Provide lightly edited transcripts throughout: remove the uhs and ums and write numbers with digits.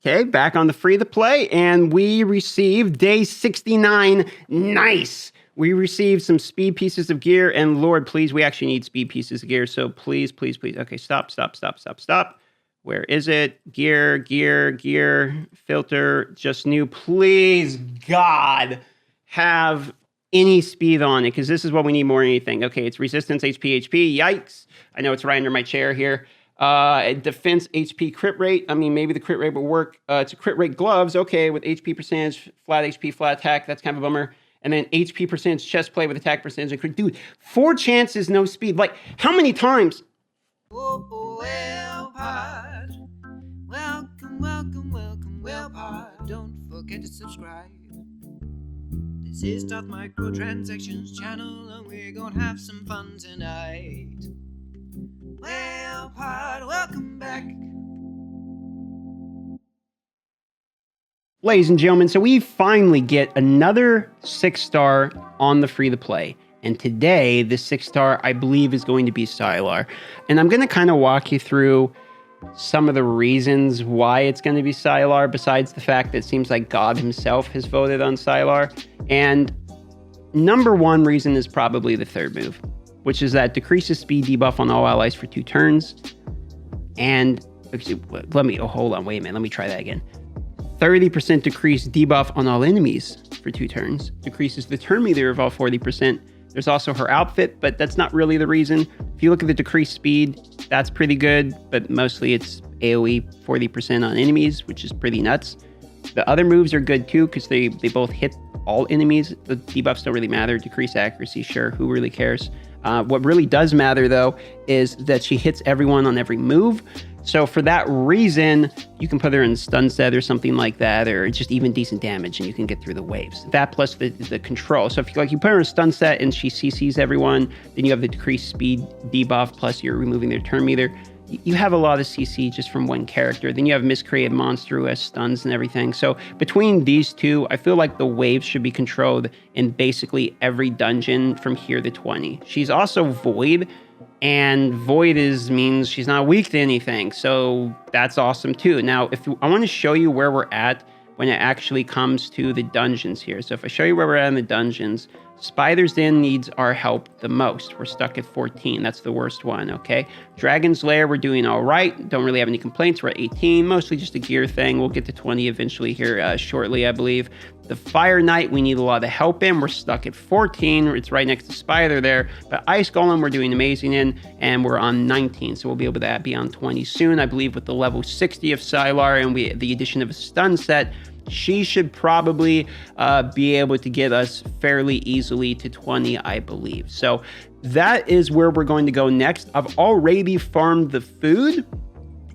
Okay, back on the free to play, and we received day 69. Nice. We received some speed pieces of gear, and Lord, please, we actually need speed pieces of gear. So please, please, please. Okay, stop. Where is it? Gear, filter, just new. Please, God, have any speed on it, because this is what we need more than anything. Okay, it's resistance, HP. Yikes. I know it's right under my chair here. Defense HP crit rate. I mean, maybe the crit rate will work. It's a crit rate gloves. Okay, with HP percentage, flat HP, flat attack. That's kind of a bummer. And then HP percentage chest plate with attack percentage and crit. Dude, 4 chances, no speed. Like, how many times? Well, pod. Welcome, well, pod. Don't forget to subscribe. This is Darth Microtransactions channel, and we're gonna have some fun tonight. Well, pod, welcome back. Ladies and gentlemen, so we finally get another 6-star on the free to play. And today, this 6-star, I believe, is going to be Cylar. And I'm going to kind of walk you through some of the reasons why it's going to be Cylar, besides the fact that it seems like God himself has voted on Cylar. And number one reason is probably the third move, which is that decreases speed debuff on all allies for 2 turns. And hold on, wait a minute, let me try that again. 30% decrease debuff on all enemies for 2 turns. Decreases the turn meter of all 40%. There's also her outfit, but that's not really the reason. If you look at the decreased speed, that's pretty good, but mostly it's AoE 40% on enemies, which is pretty nuts. The other moves are good too, because they both hit all enemies. The debuffs don't really matter. Decreased accuracy, sure, who really cares? What really does matter, though, is that she hits everyone on every move. So for that reason, you can put her in stun set or something like that, or just even decent damage, and you can get through the waves. That plus the control. So if you put her in a stun set and she CCs everyone, then you have the decreased speed debuff, plus you're removing their turn meter. You have a lot of CC just from one character. Then you have Miscreated Monster who has stuns and everything. So between these two, I feel like the waves should be controlled in basically every dungeon from here to 20. She's also Void, and Void means she's not weak to anything. So that's awesome too. Now, I want to show you where we're at when it actually comes to the dungeons here. So if I show you where we're at in the dungeons, Spider's Den needs our help the most. We're stuck at 14. That's the worst one, okay? Dragon's Lair, we're doing all right. Don't really have any complaints. We're at 18, mostly just a gear thing. We'll get to 20 eventually here shortly, I believe. The Fire Knight, we need a lot of help in. We're stuck at 14. It's right next to Spider there. But Ice Golem, we're doing amazing in, and we're on 19. So we'll be able to be on 20 soon, I believe, with the level 60 of Cylar and the addition of a stun set. She should probably be able to get us fairly easily to 20, I believe. So that is where we're going to go next. I've already farmed the food,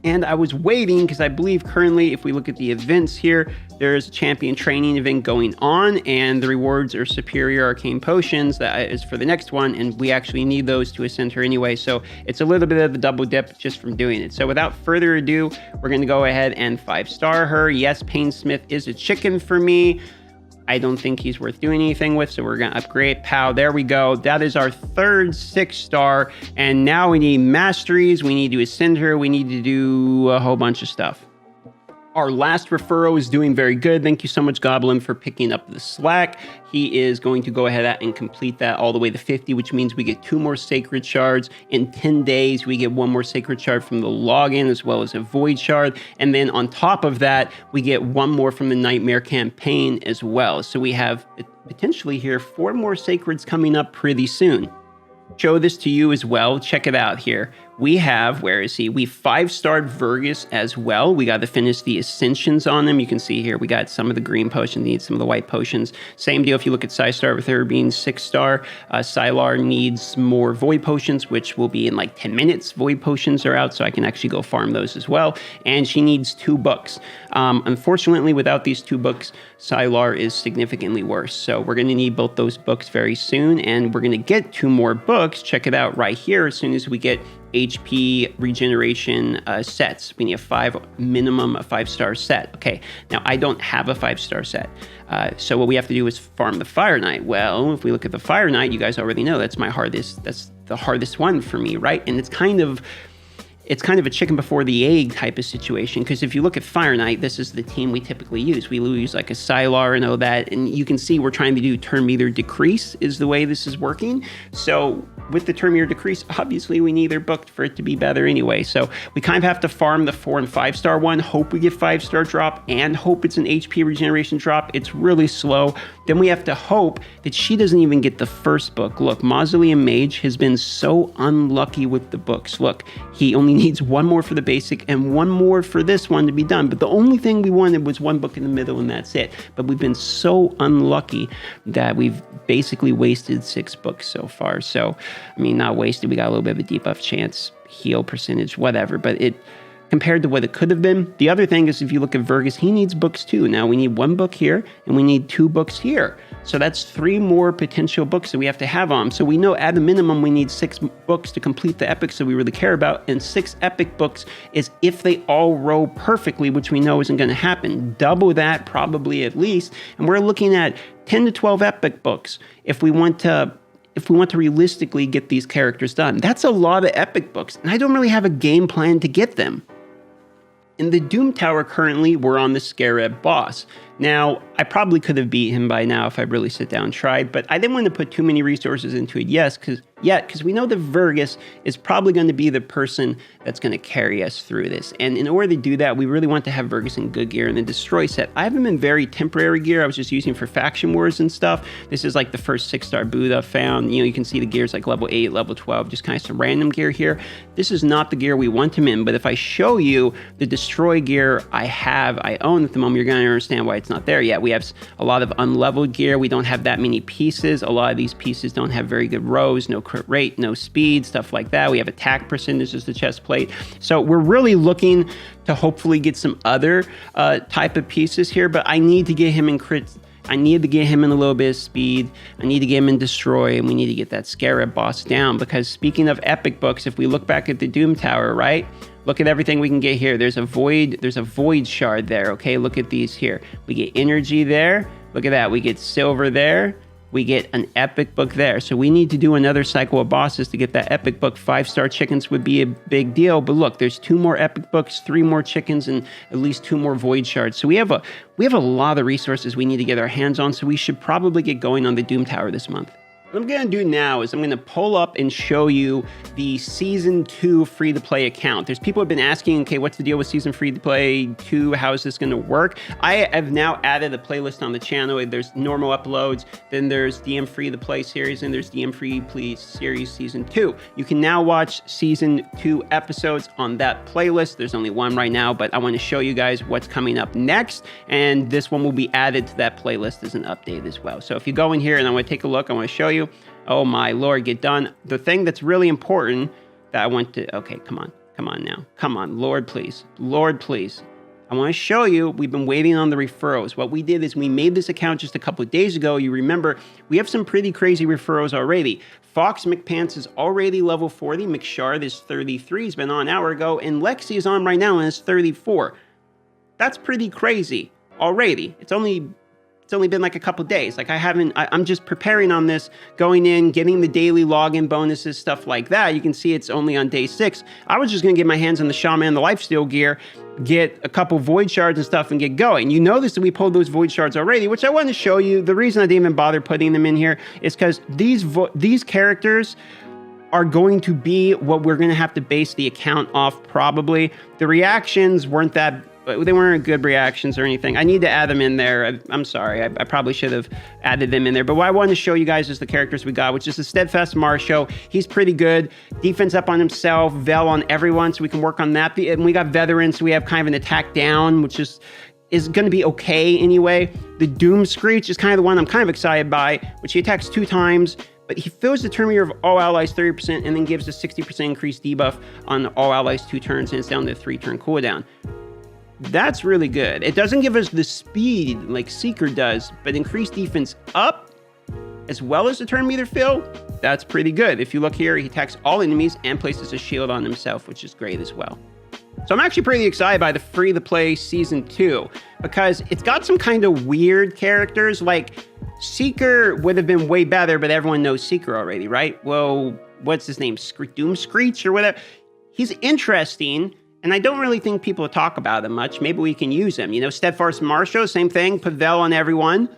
and I was waiting because I believe currently, if we look at the events here, there's a champion training event going on, and the rewards are superior arcane potions. That is for the next one, and we actually need those to ascend her anyway. So it's a little bit of a double dip just from doing it. So without further ado, we're going to go ahead and 5-star her. Yes, Painsmith is a chicken for me. I don't think he's worth doing anything with, so we're going to upgrade. Pow, there we go. That is our third 6-star, and now we need masteries. We need to ascend her. We need to do a whole bunch of stuff. Our last referral is doing very good. Thank you so much, Goblin, for picking up the slack. He is going to go ahead and complete that all the way to 50, which means we get 2 more Sacred Shards. In 10 days, we get 1 more Sacred Shard from the login, as well as a Void Shard. And then on top of that, we get 1 more from the Nightmare campaign as well. So we have potentially here 4 more Sacreds coming up pretty soon. Show this to you as well. Check it out here. We have, where is he? We 5-starred Vergus as well. We got to finish the Ascensions on him. You can see here, we got some of the green potions, needs some of the white potions. Same deal if you look at Cylar with her being 6-star. Cylar needs more Void Potions, which will be in like 10 minutes. Void Potions are out, so I can actually go farm those as well. And she needs 2 books. Unfortunately, without these 2 books, Cylar is significantly worse. So we're going to need both those books very soon, and we're going to get 2 more books. Check it out right here as soon as we get HP regeneration sets. We need a minimum 5-star set. Okay, now I don't have a 5-star set. So what we have to do is farm the Fire Knight. Well, if we look at the Fire Knight, you guys already know that's the hardest one for me, right? And it's kind of, it's kind of a chicken before the egg type of situation, because if you look at Fire Knight, this is the team we typically use. We use like a Cylar and all that, and you can see we're trying to do turn meter decrease is the way this is working. So with the turn meter decrease, obviously we need their book for it to be better anyway. So we kind of have to farm the 4 and 5-star one, hope we get 5-star drop, and hope it's an HP regeneration drop. It's really slow. Then we have to hope that she doesn't even get the first book. Look, Mausoleum Mage has been so unlucky with the books. Look, he only needs one more for the basic and one more for this one to be done. But the only thing we wanted was one book in the middle, and that's it. But we've been so unlucky that we've basically wasted 6 books so far. So, I mean, not wasted. We got a little bit of a debuff chance, heal percentage, whatever. But it, compared to what it could have been. The other thing is, if you look at Vergus, he needs books too. Now we need 1 book here and we need 2 books here. So that's 3 more potential books that we have to have on. So we know at a minimum we need 6 books to complete the epics that we really care about. And 6 epic books is if they all roll perfectly, which we know isn't going to happen. Double that probably at least. And we're looking at 10 to 12 epic books if we want to realistically get these characters done. That's a lot of epic books, and I don't really have a game plan to get them. In the Doom Tower currently, we're on the Scarab boss. Now, I probably could have beat him by now if I really sit down and tried, but I didn't want to put too many resources into it because we know that Vergus is probably going to be the person that's going to carry us through this. And in order to do that, we really want to have Vergus in good gear in the Destroy set. I have him in very temporary gear. I was just using for faction wars and stuff. This is like the first 6-star boot I've found. You know, you can see the gears like level 8, level 12, just kind of some random gear here. This is not the gear we want him in, but if I show you the Destroy gear I own at the moment, you're going to understand why it's not there yet. We have a lot of unleveled gear. We don't have that many pieces. A lot of these pieces don't have very good rows, no crit rate, no speed, stuff like that. We have attack percentage as the chest plate. So we're really looking to hopefully get some other type of pieces here, but I need to get him in crit. I need to get him in a little bit of speed. I need to get him in Destroy, and we need to get that Scarab boss down, because speaking of epic books, if we look back at the Doom Tower, right? Look at everything we can get here. There's a void shard there, okay? Look at these here. We get energy there. Look at that. We get silver there. We get an epic book there. So we need to do another cycle of bosses to get that epic book. 5-star chickens would be a big deal. But look, there's 2 more epic books, 3 more chickens, and at least 2 more void shards. So we have a lot of resources we need to get our hands on. So we should probably get going on the Doom Tower this month. What I'm going to do now is I'm going to pull up and show you the Season 2 free-to-play account. There's people who have been asking, okay, what's the deal with Season free-to-play 2? How is this going to work? I have now added a playlist on the channel. There's normal uploads, then there's DM free-to-play series, and there's DM free-to-play series Season 2. You can now watch Season 2 episodes on that playlist. There's only one right now, but I want to show you guys what's coming up next, and this one will be added to that playlist as an update as well. So if you go in here and I want to take a look, I want to show you. Oh my Lord, get done. The thing that's really important that I want to, okay, come on now. Come on, Lord, please. Lord, please. I want to show you, we've been waiting on the referrals. What we did is we made this account just a couple of days ago. You remember, we have some pretty crazy referrals already. Fox McPants is already level 40. McShard is 33. He's been on an hour ago. And Lexi is on right now and is 34. That's pretty crazy already. It's only been like a couple days. Like I'm just preparing on this, going in, getting the daily login bonuses, stuff like that. You can see it's only on day 6. I was just going to get my hands on the Shaman, the lifesteal gear, get a couple void shards and stuff and get going. You notice that we pulled those void shards already, which I want to show you. The reason I didn't even bother putting them in here is because these characters are going to be what we're going to have to base the account off probably. The reactions weren't they weren't good reactions or anything. I need to add them in there. I'm sorry. I probably should have added them in there. But what I wanted to show you guys is the characters we got, which is the Steadfast Marshal. He's pretty good. Defense up on himself, Vel on everyone, so we can work on that. And we got Veteran, so we have kind of an attack down, which is going to be okay anyway. The Doom Screech is kind of the one I'm kind of excited by, which he attacks 2 times. But he fills the turn meter of all allies 30% and then gives a 60% increased debuff on all allies 2 turns, and it's down to a 3-turn cooldown. That's really good. It doesn't give us the speed like Seeker does, but increased defense up as well as the turn meter fill. That's pretty good. If you look here, he attacks all enemies and places a shield on himself, which is great as well. So I'm actually pretty excited by the free-to-play Season 2 because it's got some kind of weird characters. Like Seeker would have been way better, but everyone knows Seeker already, right? Well, what's his name? Doom Screech or whatever. he's interesting, and I don't really think people talk about him much. Maybe we can use him. You know, Steadfast Marshal, same thing. Pavel on everyone.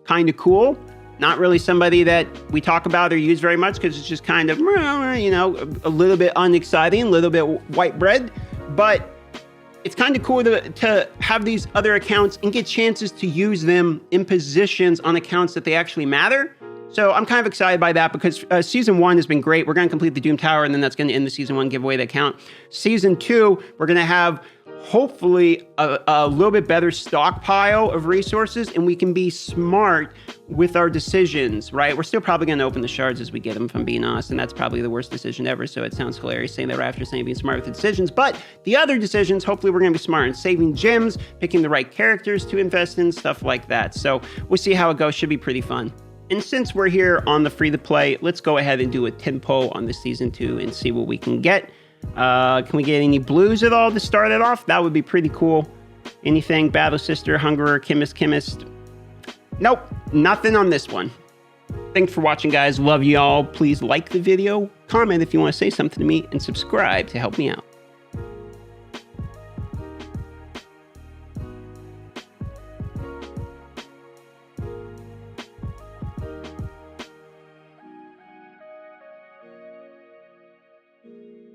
Kind of cool. Not really somebody that we talk about or use very much because it's just kind of, you know, a little bit unexciting, a little bit white bread. But it's kind of cool to have these other accounts and get chances to use them in positions on accounts that they actually matter. So I'm kind of excited by that because Season 1 has been great. We're going to complete the Doom Tower, and then that's going to end the Season 1 giveaway that count. Season 2, we're going to have hopefully a little bit better stockpile of resources, and we can be smart with our decisions, right? We're still probably going to open the shards as we get them, if I'm being honest, and that's probably the worst decision ever, so it sounds hilarious saying that right after saying being smart with the decisions. But the other decisions, hopefully we're going to be smart in saving gems, picking the right characters to invest in, stuff like that. So we'll see how it goes. Should be pretty fun. And since we're here on the free-to-play, let's go ahead and do a tempo on the Season 2 and see what we can get. Can we get any blues at all to start it off? That would be pretty cool. Anything? Battle Sister, Hungerer, Chemist. Nope, nothing on this one. Thanks for watching, guys. Love y'all. Please like the video, comment if you want to say something to me, and subscribe to help me out.